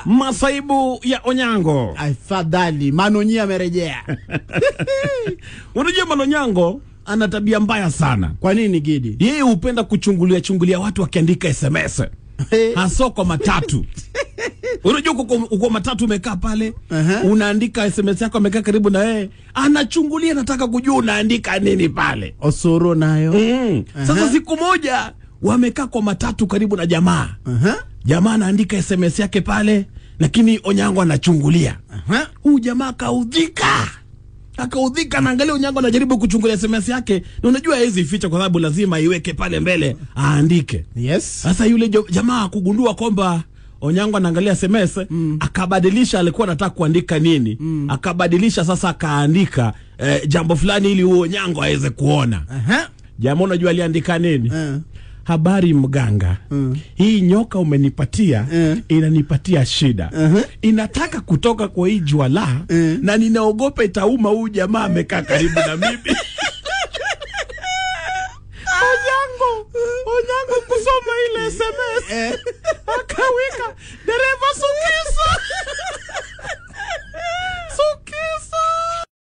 Masaibu ya Onyango. Afadhali Manonyi amerejea. Unajua Manonyango ana tabia mbaya sana. Kwa nini Gidi? Yeye hupenda kuchungulia watu wakiandika SMS. Hasa kwa matatu. Unajua uko matatu umekaa pale, unaandika SMS yako, amekaa karibu na wewe, anachungulia, nataka kujua unaandika nini pale. Osoro nayo. Sasa siku moja wamekaa kwa matatu karibu na jamaa. Jamaa anaandika SMS yake pale, lakini Onyango anachungulia. Huyu jamaa akaudhika, anaangalia Onyango anajaribu kuchungulia SMS yake, na unajua hizi ficha kwa sababu lazima iweke pale mbele aandike. Yes. Sasa yule jamaa kugundua kwamba Onyango anaangalia SMS, akabadilisha, alikuwa anataka kuandika nini. Akabadilisha sasa, akaandika jambo fulani ili Onyango aweze kuona. Jamaa unajua aliandika nini? Habari mganga. Hii nyoka umenipatia inanipatia shida. Inataka kutoka kwa hii juala na ninaogopa itauma huyu jamaa amekaa karibu na mimi. Onyango kusoma ile SMS.